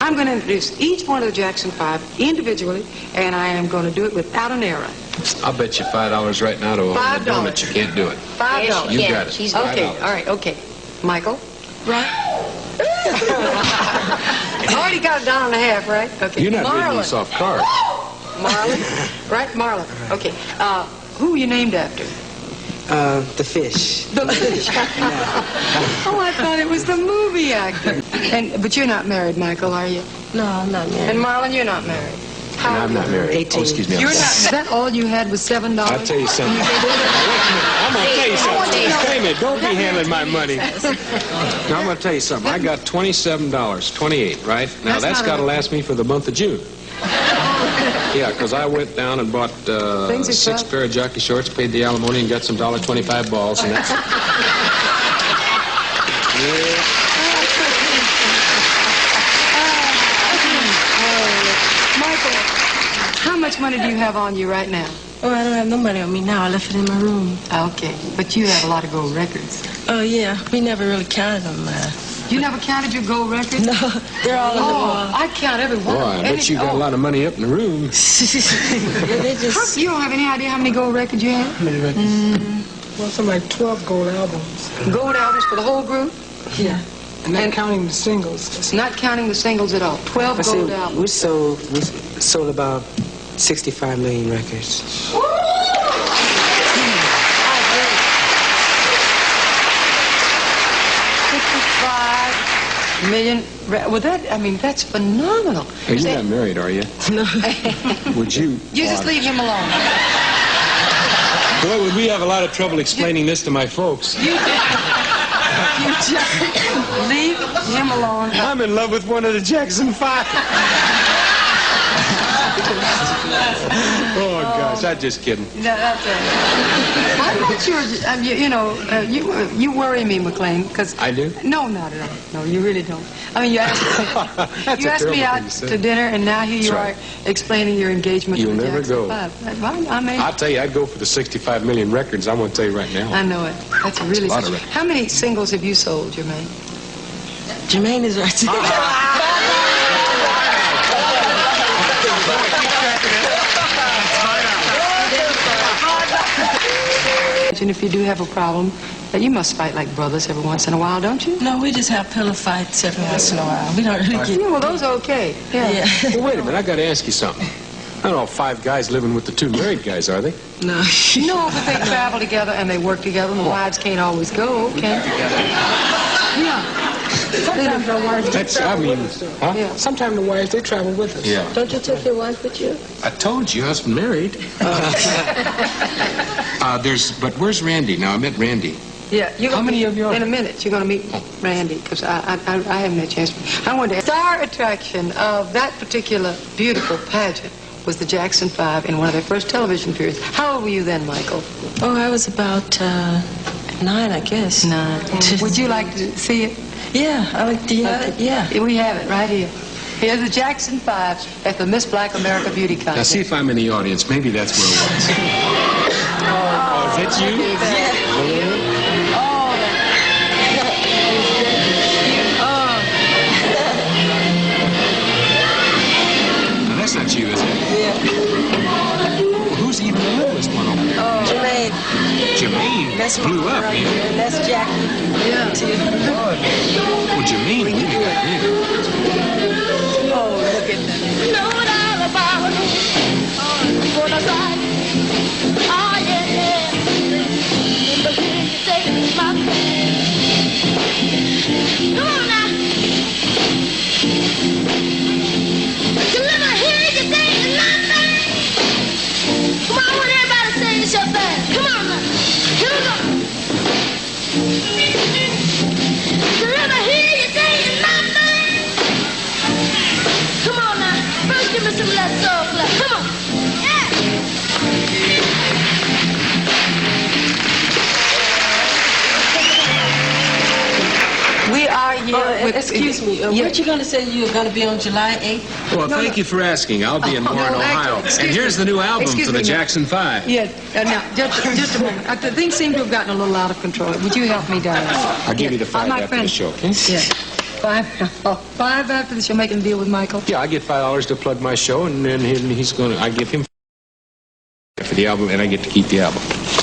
I'm going to introduce each one of the Jackson 5 individually, and I am going to do it without an error. I'll bet you $5 right now to a $5. donut you can't do it. $5. You got it. She's Okay, $5. all right, okay. Michael? Right? Already got $1.50, right? Okay. You're not Marlon. reading a soft card. Marlon? Right, Marlon. Okay. Who are you named after? The fish. The fish. Oh, I thought it was the movie actor. But you're not married, Michael, are you? No, I'm not married. And Marlon, you're not married. How I'm not married. 18. Oh, excuse me. You're not. Is that all you had was $7? I'll tell you something. Wait a minute. I'm going to tell you something. Wait a minute. Don't be handling my money. Now, I'm going to tell you something. I got $27, 28, right? Now, that's got to last me for the month of June. Yeah, because I went down and bought 6 pair of jockey shorts, paid the alimony, and got some $1.25 balls, and that's... Yeah. Michael, how much money do you have on you right now? Oh, I don't have no money on me now. I left it in my room. Okay, but you have a lot of gold records. Oh, yeah. We never really counted them. You never counted your gold records? No, they're all in the wall. I count every one. Boy, I bet you got a lot of money up in the room. Yeah, they just... You don't have any idea how many gold records you have? How many records? Well, something like 12 gold albums. Gold albums for the whole group? Yeah. And not counting the singles. Not counting the singles at all. 12 gold albums. We sold about 65 million records. 65 million. Well, that's phenomenal. Hey, you're not married, are you? No. Would you? You just leave him alone. Boy, would we have a lot of trouble explaining this to my folks. You just leave him alone. I'm in love with one of the Jackson 5. Oh, gosh, I'm just kidding. No, that's it. I'm not sure. You worry me, McLean, because I do? No, not at all. No, you really don't. I mean, you asked me out to dinner, and now here you are explaining your engagement You'll with never Jackson go. 5. I'll tell you, I'd go for the 65 million records. I'm going to tell you right now. I know it. That's a really. That's a lot of records. How many singles have you sold, Jermaine? Jermaine is right there. And if you do have a problem, you must fight like brothers every once in a while, don't you? No, we just have pillow fights every once in a while. We don't really get... Yeah, well, those are okay. Yeah. Well, wait a minute. I got to ask you something. I don't know, 5 guys living with the 2 married guys, are they? No. No, but they travel together and they work together, and the wives can't always go, okay? Yeah. Sometimes our wives Huh? Yeah. Sometimes the wives, they travel with us. Yeah. Don't you take your wife with you? I told you, I was married. But where's Randy? Now, I met Randy. Yeah, How many of you are? In a minute, you're going to meet Randy, because I haven't had a chance. I wanted to... Star attraction of that particular beautiful pageant was the Jackson 5 in one of their first television periods. How old were you then, Michael? Oh, I was about 9, I guess. 9. Would you like to see it? Yeah, I like to yeah. We have it right here. Here's the Jackson 5 at the Miss Black America Beauty Contest. Now, see if I'm in the audience. Maybe that's where it was. Oh, is that you? Now, that's not you, is it? Yeah. Well, who's even the littlest one over there? Oh, Jermaine. Jermaine That's blew up, right man. there. And that's Jackie. Yeah. Well, Jermaine really got big. Oh, look at that. Know it all about it. For the side. Oh, yeah, yeah. But here you take my come on now. So let me hear you say my thing. Come on, I want everybody to say this your thing. Come on now. Here we go. So let me hear you say my thing. Come on now. First give me some of that soul clap. Come on. Yeah. We are here with... Excuse me. Weren't you going to say you were going to be on July 8th? Well, thank you for asking. I'll be in Warren, Ohio. And here's the new album for the Jackson 5. Yeah, now, just a moment. Things seem to have gotten a little out of control. Would you help me, darling? I'll give you the 5 after the show, okay? Yeah. $5 after the show, making a deal with Michael? Yeah, I get $5 to plug my show, and then I give him for the album, and I get to keep the album.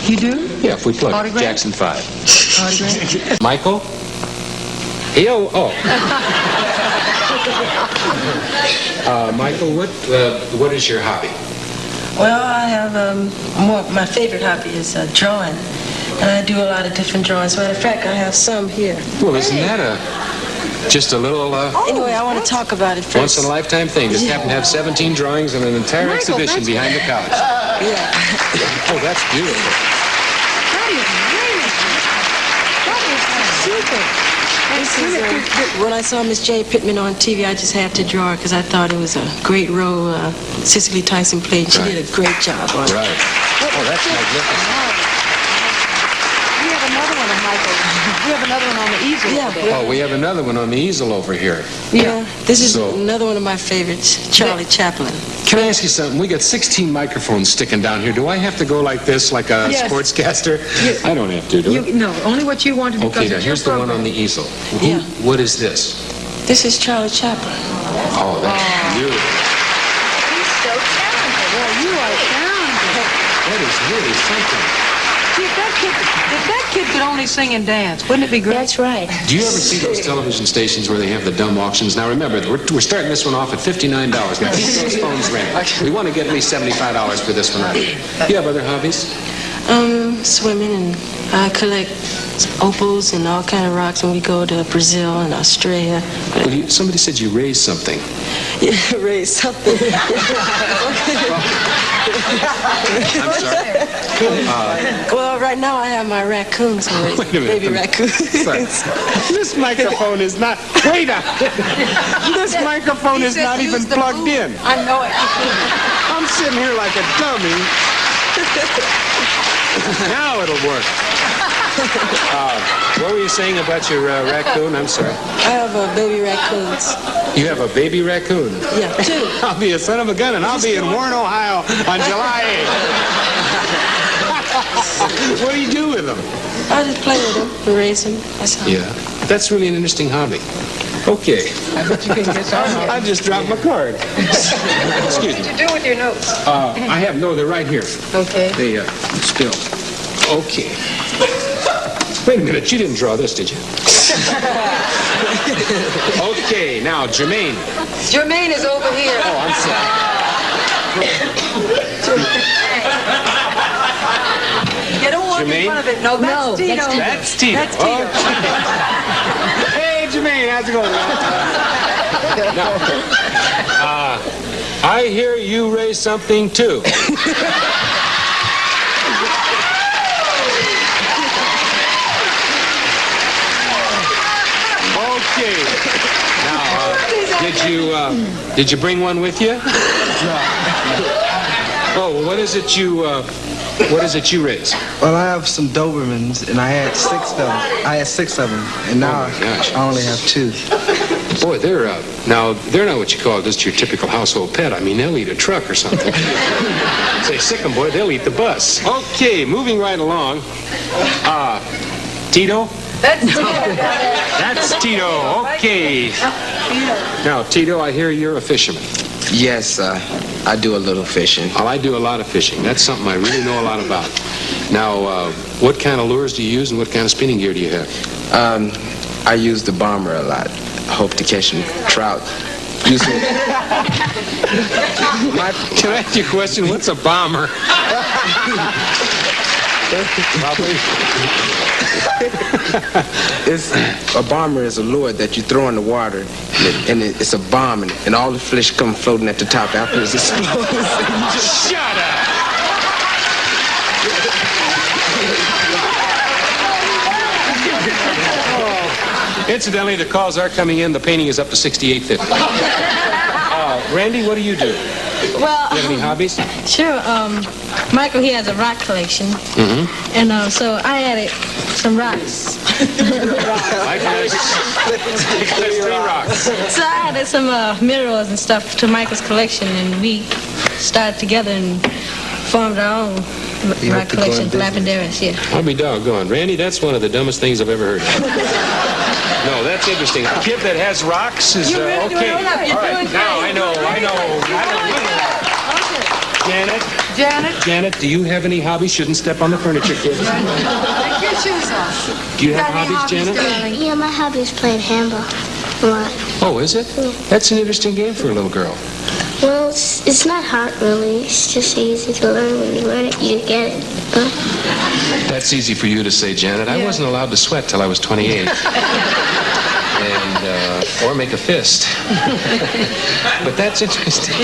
You do? Yeah, if we plug Autograph? Jackson 5. Autograph? Michael? Yo, oh. Michael, what is your hobby? Well, I have my favorite hobby is drawing, and I do a lot of different drawings. Matter of fact, I have some here. Well, isn't that just a little Anyway, I want to talk about it first. once in a lifetime thing? Just happen to have 17 drawings and an entire exhibition behind the couch. Yeah. Oh, that's beautiful. This is, when I saw Miss Jane Pittman on TV, I just had to draw her because I thought it was a great role Cicely Tyson played. She did a great job on it. Right. Oh, that's magnificent. We have another one of Michael. We have another one on the easel. Yeah. Oh, we have another one on the easel over here. Yeah. This is So- another one of my favorites, Charlie Chaplin. Can I ask you something? We got 16 microphones sticking down here. Do I have to go like this, like a Yes. sportscaster? I don't have to, do I? No, only what you wanted because Okay, now it's your here's the one program. on the easel. Yeah. What is this? This is Charlie Chaplin. Oh, that's beautiful. He's so talented. Well, you are talented. That is really something. See, if that kid could only sing and dance, wouldn't it be great? That's right. Do you ever see those television stations where they have the dumb auctions? Now remember, we're starting this one off at $59. Now keep those phones ringing. We want to get at least $75 for this one. You have other hobbies? Swimming, and I collect opals and all kind of rocks when we go to Brazil and Australia. Well, somebody said you raised something. Yeah, raise something. I'm sorry. Well, right now I have my raccoons. I'm raising Wait a minute. baby raccoons. Sorry. This microphone is not. Wait a This microphone is not even plugged in. I know it. I'm sitting here like a dummy. Now it'll work. What were you saying about your raccoon? I'm sorry. I have baby raccoons. You have a baby raccoon? Yeah, two. I'll be a son of a gun, and I'll be in Warren, Ohio on July 8th. What do you do with them? I just play with them and raise them. That's all. Yeah, that's really an interesting hobby. Okay. I bet you can get some. I just dropped my card. Excuse me. What did you do with your notes? They're right here. Okay. They still. Okay. Wait a minute, you didn't draw this, did you? Okay, now Jermaine. Jermaine is over here. Oh, I'm sorry. You don't want to Jermaine? make fun of it. No, that's Tito. That's Tito. That's Tito. Okay. Hey, Jermaine, how's it going? Now, I hear you raised something too. Okay. Now, did you bring one with you? Oh, what is it you raised? Well, I have some Dobermans, and I had 6 of them. And now Oh, my gosh. I only have 2. Boy, they're not what you call just your typical household pet. I mean, they'll eat a truck or something. Say, sick 'em, boy, they'll eat the bus. Okay, moving right along. Tito? That's Tito. Okay. Now, Tito, I hear you're a fisherman. Yes, I do a little fishing. Well, I do a lot of fishing. That's something I really know a lot about. Now, what kind of lures do you use and what kind of spinning gear do you have? I use the bomber a lot. I hope to catch some trout. Usually, Can I ask you a question? What's a bomber? a bomber is a lure that you throw in the water, and it's a bomb, and all the fish come floating at the top after it explodes. Shut up! Incidentally, the calls are coming in. The painting is up to $68.50. Randy, what do you do? Well, You have any hobbies? sure. Michael, he has a rock collection. Mm-hmm. And so I added some rocks. Mike has 3 rocks. So I added some minerals and stuff to Michael's collection, and we started together and formed our own rock collection, Lapidaris, yeah. I'll be doggone. Randy, that's one of the dumbest things I've ever heard. No, that's interesting. A kid that has rocks is okay. All right, now I know. Janet, do you have any hobbies? Shouldn't step on the furniture, kids. Take your shoes off. Do you have hobbies, Janet? Yeah, my hobby is playing handball. What? Oh, is it? Yeah. That's an interesting game for a little girl. Well, it's not hard, really. It's just easy to learn. When you learn it, you get it. That's easy for you to say, Janet. I wasn't allowed to sweat till I was 28. Or make a fist. But that's interesting.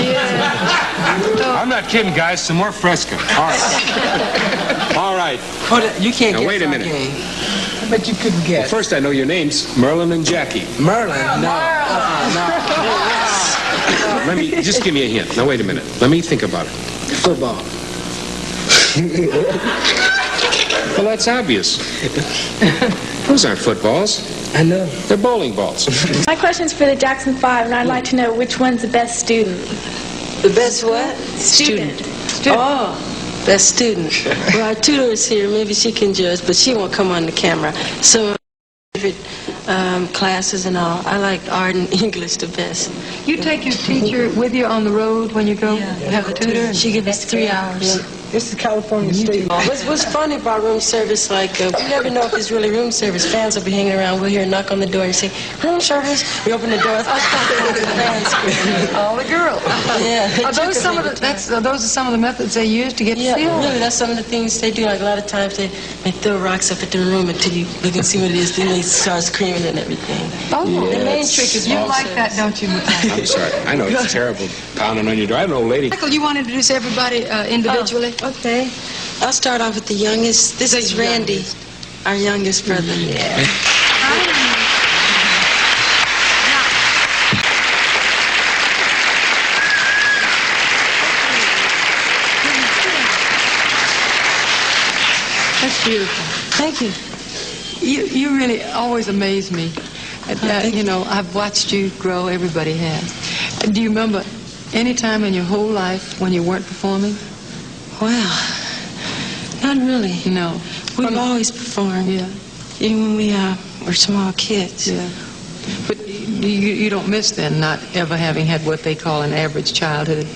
I'm not kidding, guys. Some more Fresca. All right. All right. Hold it. You can't Now, get wait a our minute. game. I bet you couldn't Well, get. first, I know your names, Merlin and Jackie. Merlin. No. Let me, just give me a hint. Now, wait a minute. Let me think about it. Football. Well, that's obvious. Those aren't footballs. I know. They're bowling balls. My question's for the Jackson 5, and I'd like to know which one's the best student. The best what? Student. Oh, best student. Well, our tutor is here. Maybe she can judge, but she won't come on the camera. So, favorite classes and all. I like art and English the best. You take your teacher with you on the road when you go? Yeah. You have a tutor? She gives us 3 hours. This is California State. What's funny about room service, like, we never know if it's really room service. Fans will be hanging around. We'll hear a knock on the door and say, room service. We open the door. All the girls. Yeah. Are those are some of the methods they use to get Yeah, feel? really, that's some of the things they do. Like, a lot of times they throw rocks up at the room until you look and see what it is. Then they start screaming and everything. Oh, The main trick is you room like that, service. don't you, Michael? I'm sorry. I know it's terrible pounding on your door. I know, lady. Michael, you want to introduce everybody individually? Okay. I'll start off with the youngest. This is Randy, our youngest brother. Yeah. That's beautiful. Thank you. You really always amaze me. You know, I've watched you grow. Everybody has. Do you remember any time in your whole life when you weren't performing? Well, not really. No. We've always performed. Yeah. Even when we were small kids. Yeah. But you don't miss then not ever having had what they call an average childhood?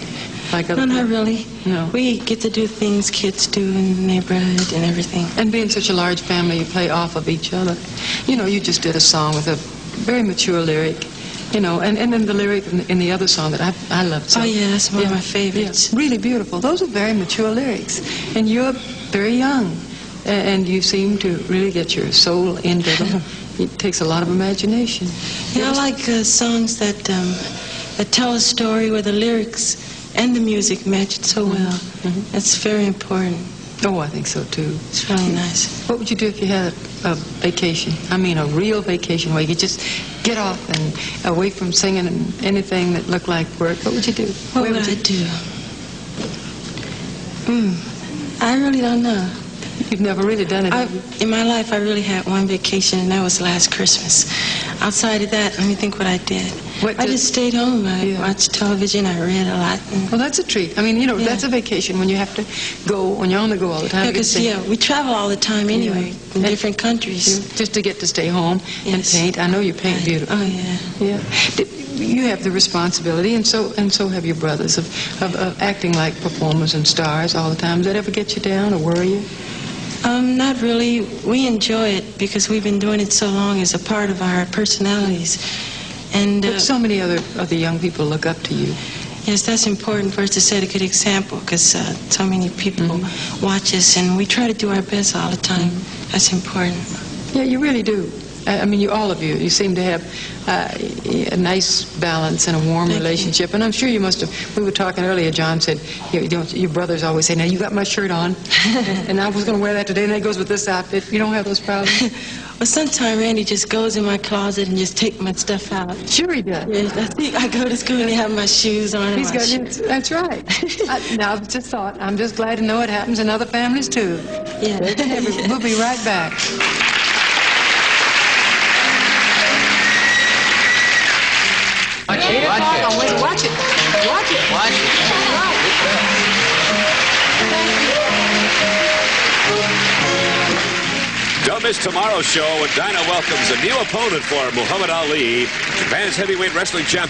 Like No, not really. No. We get to do things kids do in the neighborhood and everything. And being such a large family, you play off of each other. You know, you just did a song with a very mature lyric, you know, and then the lyric in the other song that I loved so. Oh, yeah, that's one of my favorites. Yeah, really beautiful. Those are very mature lyrics. And you're very young. And you seem to really get your soul into them. It takes a lot of imagination. Yeah, I like songs that tell a story where the lyrics and the music match it so well. That's very important. Oh, I think so, too. It's really nice. What would you do if you had a vacation? I mean, a real vacation where you could just get off and away from singing and anything that looked like work. What would you do? What would I do? I really don't know. You've never really done it. have you? In my life, I really had one vacation, and that was last Christmas. Outside of that, let me think what I did. I just stayed home. I watched television. I read a lot. Well, that's a treat. I mean, you know, that's a vacation when you have to go, when you're on the go all the time. Because, we travel all the time anyway, in different countries. Just to get to stay home and paint. I know you paint beautifully. Oh, yeah. Yeah. You have the responsibility, and so have your brothers, of acting like performers and stars all the time. Does that ever get you down or worry you? Not really. We enjoy it because we've been doing it so long as a part of our personalities. And But so many other young people look up to you. Yes, that's important for us to set a good example because so many people watch us, and we try to do our best all the time. That's important. Yeah, you really do. I mean, all of you seem to have a nice balance and a warm relationship. And I'm sure you must have, we were talking earlier, John said, your brothers always say, now you got my shirt on, and I was going to wear that today, and that goes with this outfit. You don't have those problems? Well, sometimes Randy just goes in my closet and just take my stuff out. Sure he does. Yeah, I go to school and have my shoes on. He's got, that's right. Now, I've just thought, I'm just glad to know it happens in other families, too. Yeah. We'll be right back. Watch it. Watch it. Watch it. Watch it. miss tomorrow's show when Dinah welcomes a new opponent for Muhammad Ali, Japan's heavyweight wrestling champion.